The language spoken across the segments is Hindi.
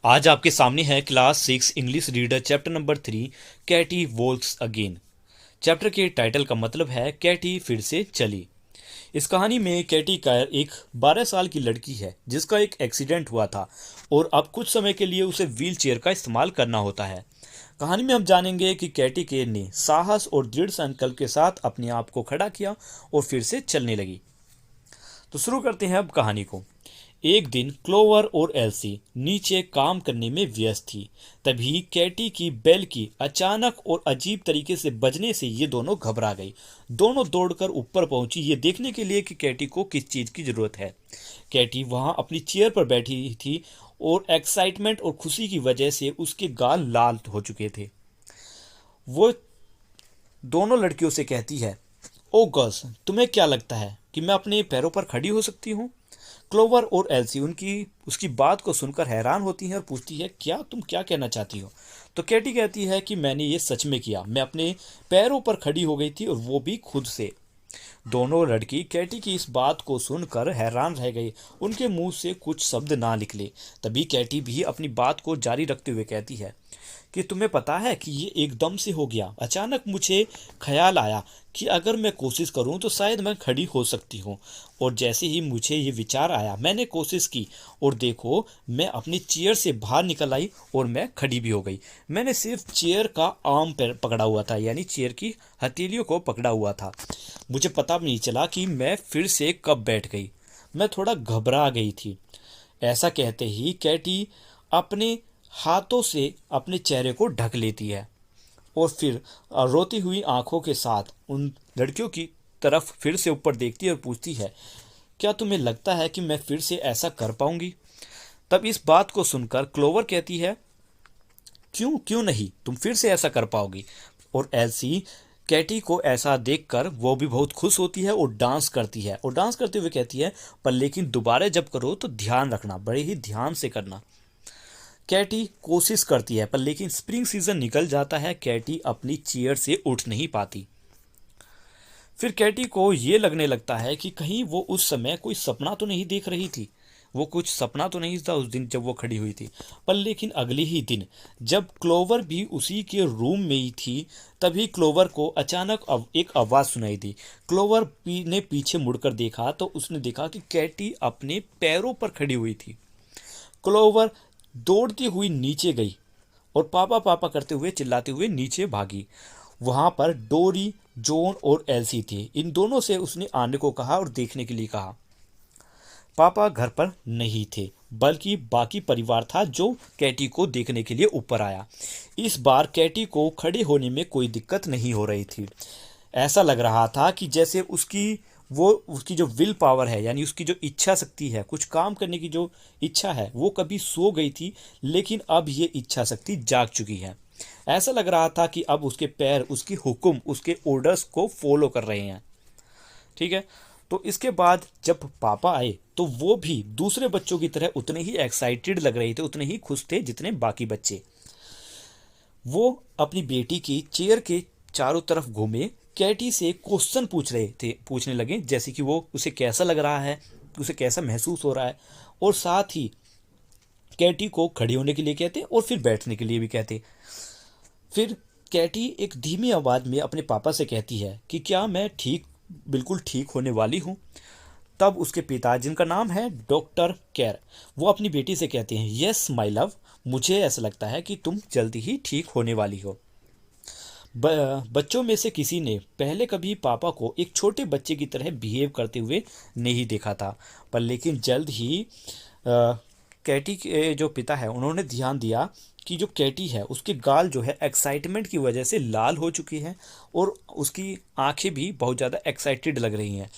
आज आपके सामने है class 6 English reader chapter number 3 Katie walks again. Chapter के टाइटल का मतलब है कैटी फिर से चली। इस कहानी में कैटी का एक 12 साल की लड़की है जिसका एक एक्सीडेंट हुआ था और अब कुछ समय के लिए उसे व्हील चेयर का इस्तेमाल करना होता है। कहानी में हम जानेंगे कि कैटी के ने साहस और दृढ़ संकल्प के साथ अपने आप को खड़ा किया और फिर से चलने लगी। तो शुरू करते हैं अब कहानी को। एक दिन क्लोवर और एल्सी नीचे काम करने में व्यस्त थी। तभी कैटी की बेल की अचानक और अजीब तरीके से बजने से ये दोनों घबरा गई। दोनों दौड़कर ऊपर पहुंची ये देखने के लिए कि कैटी को किस चीज की जरूरत है। कैटी वहां अपनी चेयर पर बैठी थी और एक्साइटमेंट और खुशी की वजह से उसके गाल लाल हो चुके थे। वो दोनों लड़कियों से कहती है, ओ गर्ल्स, तुम्हें क्या लगता है कि मैं अपने पैरों पर खड़ी हो सकती हूँ? क्लोवर और एल्सी उनकी उसकी बात को सुनकर हैरान होती हैं और पूछती है, क्या तुम क्या कहना चाहती हो? तो कैटी कहती है कि मैंने ये सच में किया। मैं अपने पैरों पर खड़ी हो गई थी और वो भी खुद से। दोनों लड़की कैटी की इस बात को सुनकर हैरान रह गई। उनके मुंह से कुछ शब्द ना निकले। तभी कैटी भी अपनी बात को जारी रखते हुए कहती है कि तुम्हें पता है कि ये एकदम से हो गया। अचानक मुझे ख्याल आया कि अगर मैं कोशिश करूं तो शायद मैं खड़ी हो सकती हूं। और जैसे ही मुझे ये विचार आया मैंने कोशिश की और देखो, मैं अपनी चेयर से बाहर निकल आई और मैं खड़ी भी हो गई। मैंने सिर्फ चेयर का आर्म पर पकड़ा हुआ था, यानी चेयर की हथेलियों को पकड़ा हुआ था। मुझे पता भी नहीं चला कि मैं फिर से कब बैठ गई। मैं थोड़ा घबरा गई थी। ऐसा कहते ही कैटी अपने हाथों से अपने चेहरे को ढक लेती है और फिर रोती हुई आंखों के साथ उन लड़कियों की तरफ फिर से ऊपर देखती है और पूछती है, क्या तुम्हें लगता है कि मैं फिर से ऐसा कर पाऊंगी? तब इस बात को सुनकर क्लोवर कहती है, क्यों क्यों नहीं, तुम फिर से ऐसा कर पाओगी। और एल्सी कैटी को ऐसा देखकर वो भी बहुत खुश होती है और डांस करती है और डांस करते हुए कहती है, पर लेकिन दोबारा जब करो तो ध्यान रखना, बड़े ही ध्यान से करना। कैटी कोशिश करती है पर लेकिन स्प्रिंग सीजन निकल जाता है। कैटी अपनी चेयर से उठ नहीं पाती। फिर कैटी को ये लगने लगता है कि कहीं वो उस समय कोई सपना तो नहीं देख रही थी। वो कुछ सपना तो नहीं था उस दिन जब वो खड़ी हुई थी। पर लेकिन अगले ही दिन जब क्लोवर भी उसी के रूम में ही थी, तभी क्लोवर को अचानक एक आवाज़ सुनाई दी। क्लोवर ने पीछे मुड़कर देखा तो उसने देखा कि कैटी अपने पैरों पर खड़ी हुई थी। क्लोवर दौड़ती हुई नीचे गई और पापा पापा करते हुए चिल्लाते हुए नीचे भागी। वहां पर डोरी, जॉन और एल्सी थे। इन दोनों से उसने आने को कहा और देखने के लिए कहा। पापा घर पर नहीं थे, बल्कि बाकी परिवार था जो कैटी को देखने के लिए ऊपर आया। इस बार कैटी को खड़े होने में कोई दिक्कत नहीं हो रही थी। ऐसा लग रहा था कि जैसे उसकी जो विल पावर है, यानी उसकी जो इच्छा शक्ति है, कुछ काम करने की जो इच्छा है, वो कभी सो गई थी लेकिन अब ये इच्छा शक्ति जाग चुकी है। ऐसा लग रहा था कि अब उसके पैर उसकी हुक्म, उसके ऑर्डर्स को फॉलो कर रहे हैं। ठीक है। तो इसके बाद जब पापा आए तो वो भी दूसरे बच्चों की तरह उतने ही एक्साइटेड लग रहे थे, उतने ही खुश थे जितने बाकी बच्चे। वो अपनी बेटी की चेयर के चारों तरफ घूमे, कैटी से क्वेश्चन पूछने लगे, जैसे कि वो उसे कैसा लग रहा है, उसे कैसा महसूस हो रहा है, और साथ ही कैटी को खड़े होने के लिए कहते और फिर बैठने के लिए भी कहते। फिर कैटी एक धीमी आवाज में अपने पापा से कहती है कि क्या मैं बिल्कुल ठीक होने वाली हूँ? तब उसके पिता, जिनका नाम है डॉक्टर कैर, वो अपनी बेटी से कहते हैं, यस माय लव, मुझे ऐसा लगता है कि तुम जल्दी ही ठीक होने वाली हो। बच्चों में से किसी ने पहले कभी पापा को एक छोटे बच्चे की तरह बिहेव करते हुए नहीं देखा था। पर लेकिन जल्द ही कैटी के जो पिता है उन्होंने ध्यान दिया कि जो कैटी है उसके गाल जो है एक्साइटमेंट की वजह से लाल हो चुकी हैं और उसकी आंखें भी बहुत ज़्यादा एक्साइटेड लग रही हैं।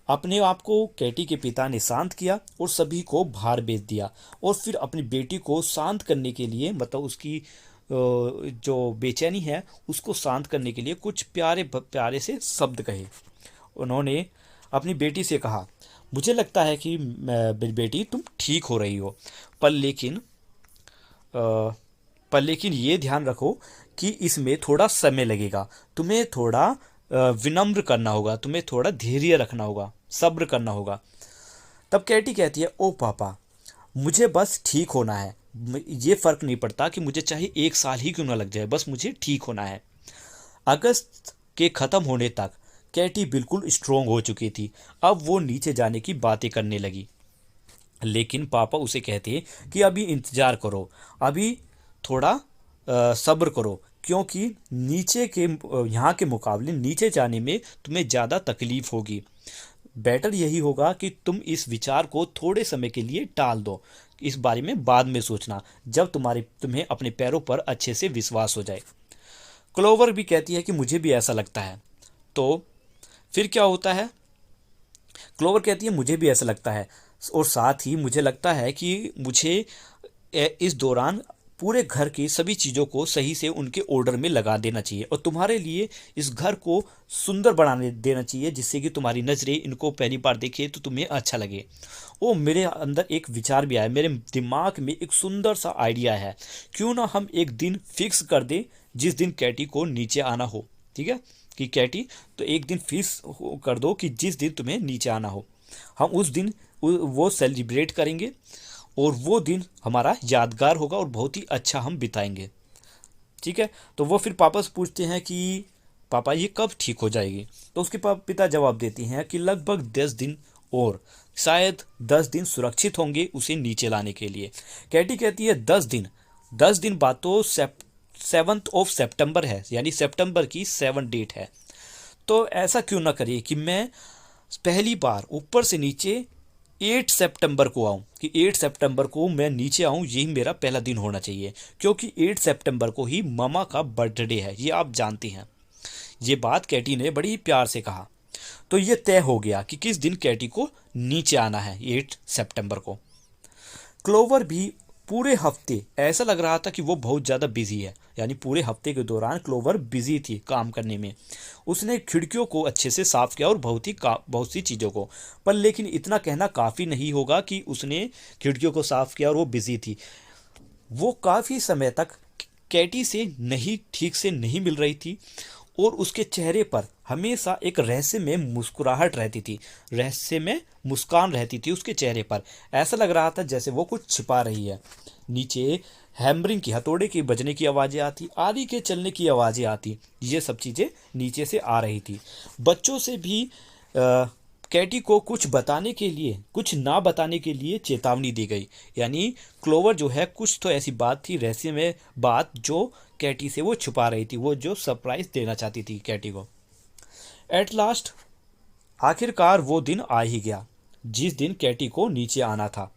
अपने आप को कैटी के पिता ने शांत किया और सभी को बाहर भेज दिया और फिर अपनी बेटी को शांत करने के लिए, मतलब उसकी जो बेचैनी है उसको शांत करने के लिए कुछ प्यारे प्यारे से शब्द कहे। उन्होंने अपनी बेटी से कहा, मुझे लगता है कि बेटी तुम ठीक हो रही हो, पर लेकिन ये ध्यान रखो कि इसमें थोड़ा समय लगेगा। तुम्हें थोड़ा विनम्र करना होगा, तुम्हें थोड़ा धैर्य रखना होगा, सब्र करना होगा। तब कैटी कहती है, ओ पापा, मुझे बस ठीक होना है, ये फ़र्क नहीं पड़ता कि मुझे चाहे 1 साल ही क्यों ना लग जाए, बस मुझे ठीक होना है। अगस्त के ख़त्म होने तक कैटी बिल्कुल स्ट्रोंग हो चुकी थी। अब वो नीचे जाने की बातें करने लगी, लेकिन पापा उसे कहते कि अभी इंतज़ार करो, अभी थोड़ा सब्र करो, क्योंकि नीचे के यहाँ के मुकाबले नीचे जाने में तुम्हें ज़्यादा तकलीफ़ होगी। बेटर यही होगा कि तुम इस विचार को थोड़े समय के लिए टाल दो, इस बारे में बाद में सोचना, जब तुम्हें अपने पैरों पर अच्छे से विश्वास हो जाए। क्लोवर भी कहती है कि मुझे भी ऐसा लगता है। तो फिर क्या होता है? क्लोवर कहती है मुझे भी ऐसा लगता है, और साथ ही मुझे लगता है कि मुझे इस दौरान पूरे घर की सभी चीज़ों को सही से उनके ऑर्डर में लगा देना चाहिए, और तुम्हारे लिए इस घर को सुंदर बनाने देना चाहिए, जिससे कि तुम्हारी नज़रें इनको पहली बार देखे तो तुम्हें अच्छा लगे। ओ, मेरे अंदर एक विचार भी आया, मेरे दिमाग में एक सुंदर सा आइडिया है। क्यों ना हम एक दिन फिक्स कर दें जिस दिन कैटी को नीचे आना हो। ठीक है कि कैटी, तो एक दिन फिक्स कर दो कि जिस दिन तुम्हें नीचे आना हो, हम उस दिन वो सेलिब्रेट करेंगे, और वो दिन हमारा यादगार होगा और बहुत ही अच्छा हम बिताएंगे। ठीक है। तो वो फिर पापा से पूछते हैं कि पापा ये कब ठीक हो जाएगी? तो उसके पिता जवाब देते हैं कि लगभग 10 दिन और, शायद 10 दिन सुरक्षित होंगे उसे नीचे लाने के लिए। कैटी कहती है 10 दिन, 10 दिन बाद तो 7 सितंबर है, यानी सितंबर की 7 डेट है। तो ऐसा क्यों ना करिए कि मैं पहली बार ऊपर से नीचे 8 सितंबर को आऊँ, कि 8 सितंबर को मैं नीचे आऊँ, यही मेरा पहला दिन होना चाहिए, क्योंकि 8 सितंबर को ही मामा का बर्थडे है, ये आप जानती हैं। ये बात कैटी ने बड़ी प्यार से कहा। तो ये तय हो गया कि किस दिन कैटी को नीचे आना है, 8 सितंबर को। क्लोवर भी पूरे हफ्ते ऐसा लग रहा था कि वो बहुत ज़्यादा बिजी है, यानी पूरे हफ्ते के दौरान क्लोवर बिजी थी काम करने में। उसने खिड़कियों को अच्छे से साफ किया और बहुत सी चीज़ों को, पर लेकिन इतना कहना काफ़ी नहीं होगा कि उसने खिड़कियों को साफ किया और वो बिजी थी। वो काफ़ी समय तक कैटी से नहीं ठीक से नहीं मिल रही थी, और उसके चेहरे पर हमेशा एक रहस्य में मुस्कुराहट रहती थी, रहस्य में मुस्कान रहती थी उसके चेहरे पर। ऐसा लग रहा था जैसे वो कुछ छिपा रही है। नीचे हैमरिंग की, हथौड़े की बजने की आवाज़ें आती, आरी के चलने की आवाज़ें आती, ये सब चीज़ें नीचे से आ रही थी। बच्चों से भी कैटी को कुछ बताने के लिए, कुछ ना बताने के लिए चेतावनी दी गई, यानी क्लोवर जो है कुछ तो ऐसी बात थी, रहस्य में बात, जो कैटी से वो छुपा रही थी, वो जो सरप्राइज देना चाहती थी कैटी को। एट लास्ट, आखिरकार वो दिन आ ही गया जिस दिन कैटी को नीचे आना था।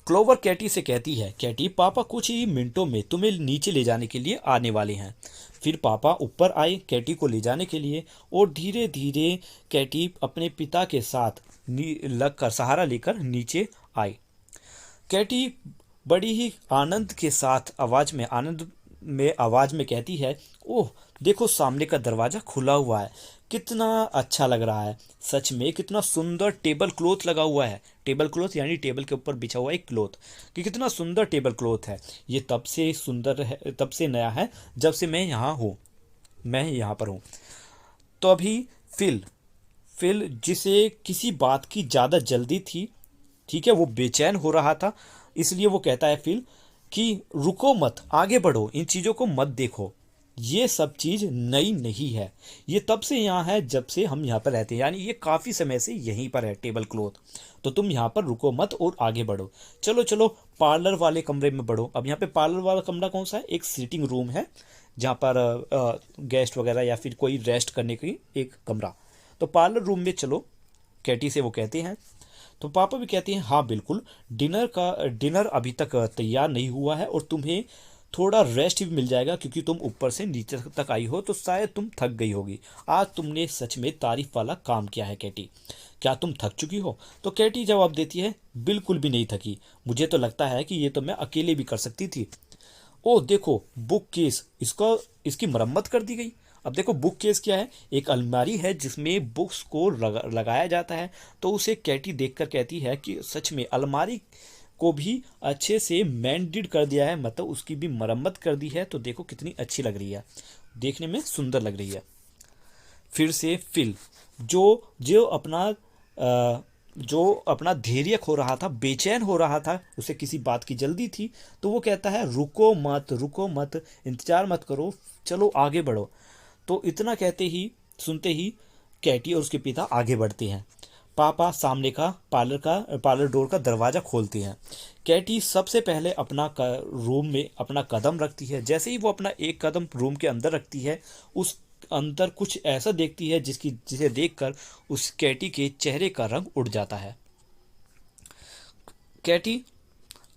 क्लोवर कैटी से कहती है, कैटी पापा कुछ ही मिनटों में तुम्हें नीचे ले जाने के लिए आने वाले हैं। फिर पापा ऊपर आए कैटी को ले जाने के लिए, और धीरे धीरे कैटी अपने पिता के साथ लगकर सहारा लेकर नीचे आई। कैटी बड़ी ही आनंद के साथ आवाज में कहती है, ओह देखो सामने का दरवाज़ा खुला हुआ है, कितना अच्छा लग रहा है, सच में कितना सुंदर टेबल क्लॉथ लगा हुआ है। टेबल क्लॉथ यानी टेबल के ऊपर बिछा हुआ एक क्लॉथ, कि कितना सुंदर टेबल क्लॉथ है। ये तब से सुंदर है, तब से नया है जब से मैं यहाँ पर हूँ। तो अभी फिल फिल जिसे किसी बात की ज़्यादा जल्दी थी, ठीक है, वो बेचैन हो रहा था, इसलिए वो कहता है फिल कि रुको मत, आगे बढ़ो, इन चीज़ों को मत देखो, ये सब चीज़ नई नहीं है, ये तब से यहाँ है जब से हम यहाँ पर रहते हैं, यानी ये काफ़ी समय से यहीं पर है टेबल क्लॉथ। तो तुम यहाँ पर रुको मत और आगे बढ़ो, चलो चलो पार्लर वाले कमरे में बढ़ो। अब यहाँ पे पार्लर वाला कमरा कौन सा है? एक सीटिंग रूम है, जहाँ पर गेस्ट वगैरह या फिर कोई रेस्ट करने की एक कमरा। तो पार्लर रूम में चलो, कैटी से वो कहते हैं। तो पापा भी कहते हैं हाँ बिल्कुल, डिनर अभी तक तैयार नहीं हुआ है, और तुम्हें थोड़ा रेस्ट भी मिल जाएगा, क्योंकि तुम ऊपर से नीचे तक आई हो तो शायद तुम थक गई होगी। आज तुमने सच में तारीफ वाला काम किया है कैटी, क्या तुम थक चुकी हो? तो कैटी जवाब देती है, बिल्कुल भी नहीं थकी, मुझे तो लगता है कि ये तो मैं अकेले भी कर सकती थी। ओह देखो बुक केस, इसकी मरम्मत कर दी गई। अब देखो बुक केस क्या है, एक अलमारी है जिसमें बुक्स को लगाया जाता है। तो उसे कैटी देखकर कहती है कि सच में अलमारी को भी अच्छे से मेंटेड कर दिया है, मतलब उसकी भी मरम्मत कर दी है। तो देखो कितनी अच्छी लग रही है, देखने में सुंदर लग रही है। फिर से फिल जो जो अपना जो अपना धैर्य खो रहा था, बेचैन हो रहा था, उसे किसी बात की जल्दी थी, तो वो कहता है रुको मत, इंतजार मत करो, चलो आगे बढ़ो। तो इतना कहते ही, सुनते ही कैटी और उसके पिता आगे बढ़ते हैं। पापा सामने का पार्लर डोर का दरवाज़ा खोलते हैं। कैटी सबसे पहले रूम में अपना कदम रखती है। जैसे ही वो अपना एक कदम रूम के अंदर रखती है, उस अंदर कुछ ऐसा देखती है जिसे देखकर उस कैटी के चेहरे का रंग उड़ जाता है। कैटी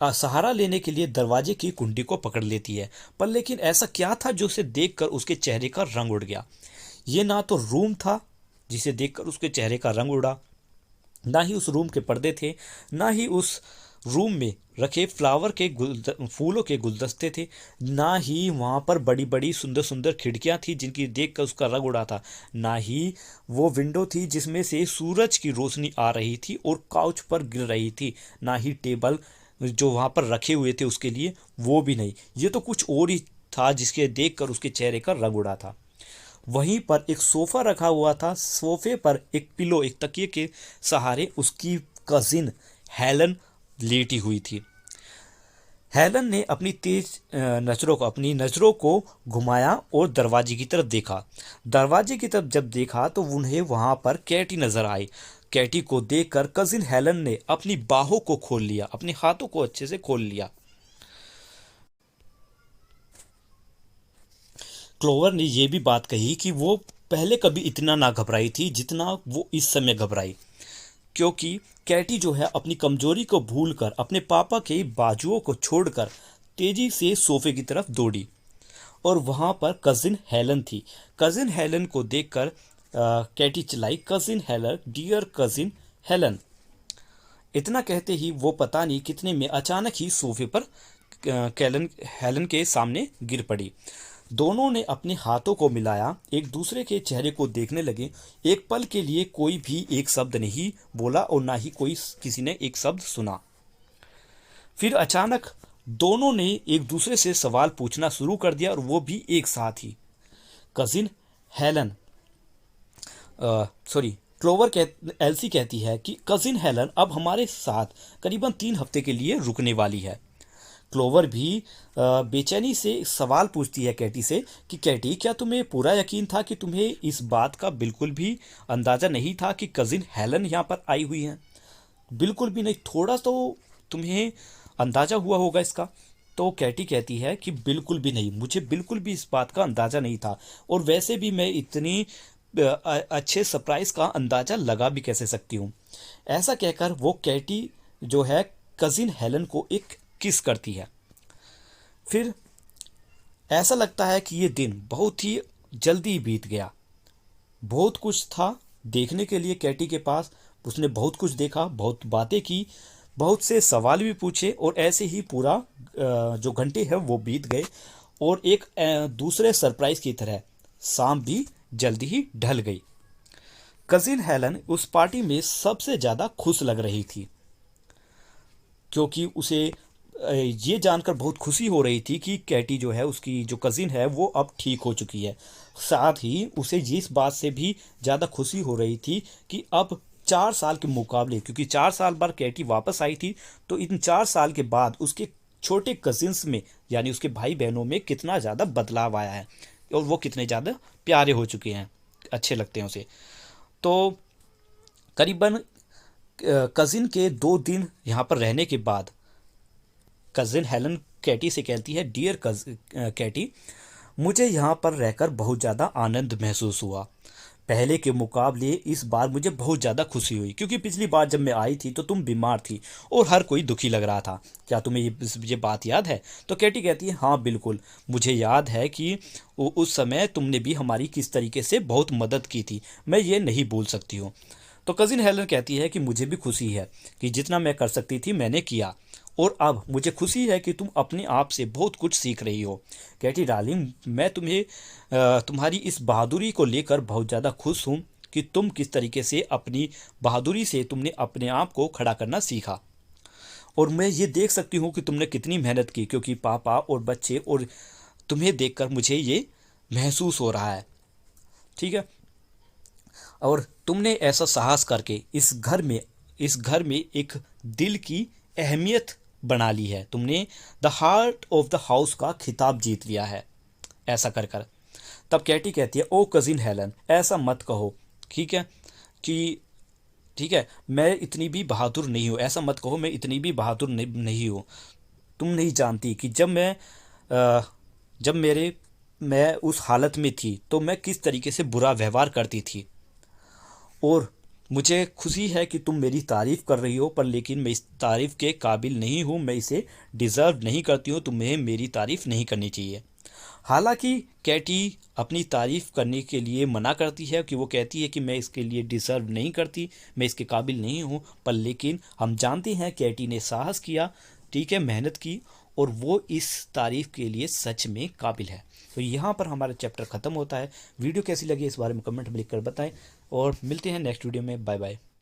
सहारा लेने के लिए दरवाजे की कुंडी को पकड़ लेती है, पर लेकिन ऐसा क्या था जो उसे देखकर उसके चेहरे का रंग उड़ गया। ये ना तो रूम था जिसे देखकर उसके चेहरे का रंग उड़ा, ना ही उस रूम के पर्दे थे, ना ही उस रूम में रखे फूलों के गुलदस्ते थे, ना ही वहाँ पर बड़ी बड़ी सुंदर सुंदर खिड़कियाँ थी जिनकी देखकर उसका रंग उड़ा था, ना ही वो विंडो थी जिसमें से सूरज की रोशनी आ रही थी और काउच पर गिर रही थी, ना ही टेबल जो वहाँ पर रखे हुए थे उसके लिए, वो भी नहीं। ये तो कुछ और ही था जिसके देखकर उसके चेहरे का रंग उड़ा था। वहीं पर एक सोफा रखा हुआ था, सोफे पर एक तकिए के सहारे उसकी कजिन हेलन लेटी हुई थी। हेलन ने अपनी नज़रों को घुमाया और दरवाजे की तरफ देखा। दरवाजे की तरफ जब देखा तो उन्हें वहां पर कैटी नजर आई। कैटी को देखकर कजिन हेलन ने अपनी बाहों को खोल लिया, अपने हाथों को अच्छे से खोल लिया। क्लोवर ने यह भी बात कही कि वो पहले कभी इतना ना घबराई थी जितना वो इस समय घबराई, क्योंकि कैटी जो है अपनी कमजोरी को भूलकर अपने पापा के बाजुओं को छोड़कर तेजी से सोफे की तरफ दौड़ी और वहां पर कजिन हेलन थी। कजिन हेलन को देखकर कैटी चिल्लाई, cousin Helen, dear cousin Helen. इतना कहते ही वो पता नहीं कितने में अचानक ही सोफे पर कैलन हेलन के सामने गिर पड़ी। दोनों ने अपने हाथों को मिलाया, एक दूसरे के चेहरे को देखने लगे। एक पल के लिए कोई भी एक शब्द नहीं बोला और ना ही किसी ने एक शब्द सुना। फिर अचानक दोनों ने एक दूसरे से सवाल पूछना शुरू कर दिया और वो भी एक साथ ही। Cousin Helen sorry Clover Elsie कहती है कि कजिन हेलन अब हमारे साथ करीबन 3 हफ्ते के लिए रुकने वाली है। क्लोवर भी बेचैनी से सवाल पूछती है कैटी से कि कैटी, क्या तुम्हें पूरा यकीन था कि तुम्हें इस बात का बिल्कुल भी अंदाज़ा नहीं था कि कजिन हेलन यहाँ पर आई हुई हैं? बिल्कुल भी नहीं, थोड़ा तो तुम्हें अंदाज़ा हुआ होगा इसका। तो कैटी कहती है कि बिल्कुल भी नहीं, मुझे बिल्कुल भी इस बात का अंदाज़ा नहीं था, और वैसे भी मैं इतनी अच्छे सरप्राइज का अंदाज़ा लगा भी कैसे सकती हूँ। ऐसा कहकर वो कैटी जो है कजिन हेलन को एक किस करती है। फिर ऐसा लगता है कि ये दिन बहुत ही जल्दी बीत गया। बहुत कुछ था देखने के लिए कैटी के पास, उसने बहुत कुछ देखा, बहुत बातें की, बहुत से सवाल भी पूछे, और ऐसे ही पूरा जो घंटे हैं वो बीत गए और एक दूसरे सरप्राइज की तरह शाम भी जल्दी ही ढल गई। कजिन हेलन उस पार्टी में सबसे ज़्यादा खुश लग रही थी, क्योंकि उसे ये जानकर बहुत खुशी हो रही थी कि कैटी जो है, उसकी जो कज़िन है, वो अब ठीक हो चुकी है। साथ ही उसे इस बात से भी ज़्यादा खुशी हो रही थी कि अब 4 साल के मुकाबले, क्योंकि 4 साल बाद कैटी वापस आई थी, तो इन 4 साल के बाद उसके छोटे कजिन्स में, यानी उसके भाई बहनों में कितना ज़्यादा बदलाव आया है और वो कितने ज़्यादा प्यारे हो चुके हैं, अच्छे लगते हैं उसे। तो करीबन कज़िन के 2 दिन यहाँ पर रहने के बाद कजिन हेलन कैटी से कहती है, डियर कैटी, मुझे यहाँ पर रहकर बहुत ज़्यादा आनंद महसूस हुआ। पहले के मुकाबले इस बार मुझे बहुत ज़्यादा खुशी हुई, क्योंकि पिछली बार जब मैं आई थी तो तुम बीमार थी और हर कोई दुखी लग रहा था। क्या तुम्हें ये बात याद है? तो कैटी कहती है, हाँ बिल्कुल, मुझे याद है कि उस समय तुमने भी हमारी किस तरीके से बहुत मदद की थी, मैं ये नहीं भूल सकती हूँ। तो कजिन हेलन कहती है कि मुझे भी खुशी है कि जितना मैं कर सकती थी मैंने किया, और अब मुझे खुशी है कि तुम अपने आप से बहुत कुछ सीख रही हो। कैटी डार्लिंग, मैं तुम्हारी इस बहादुरी को लेकर बहुत ज़्यादा खुश हूँ कि तुम किस तरीके से अपनी बहादुरी से तुमने अपने आप को खड़ा करना सीखा, और मैं ये देख सकती हूँ कि तुमने कितनी मेहनत की, क्योंकि पापा और बच्चे और तुम्हें देखकर मुझे ये महसूस हो रहा है। ठीक है, और तुमने ऐसा साहस करके इस घर में इस घर में एक दिल की अहमियत बना ली है, तुमने the heart of the house का खिताब जीत लिया है, ऐसा कर कर। तब कैटी कहती है, ओ कजिन हेलन, ऐसा मत कहो, ठीक है, कि ठीक है, मैं इतनी भी बहादुर नहीं हूँ, ऐसा मत कहो, मैं इतनी भी बहादुर नहीं हूँ। तुम नहीं जानती कि जब मैं उस हालत में थी तो मैं किस तरीके से बुरा व्यवहार करती थी। और मुझे खुशी है कि तुम मेरी तारीफ़ कर रही हो, पर लेकिन मैं इस तारीफ़ के काबिल नहीं हूँ, मैं इसे डिज़र्व नहीं करती हूँ, तुम्हें मेरी तारीफ़ नहीं करनी चाहिए। हालांकि कैटी अपनी तारीफ़ करने के लिए मना करती है, कि वो कहती है कि मैं इसके लिए डिज़र्व नहीं करती, मैं इसके काबिल नहीं हूँ, पर लेकिन हम जानते हैं कैटी ने साहस किया, ठीक है, मेहनत की, और वो इस तारीफ़ के लिए सच में काबिल है। तो यहाँ पर हमारा चैप्टर ख़त्म होता है। वीडियो कैसी लगी इस बारे में कमेंट में लिख कर बताएं, और मिलते हैं नेक्स्ट वीडियो में। Bye bye.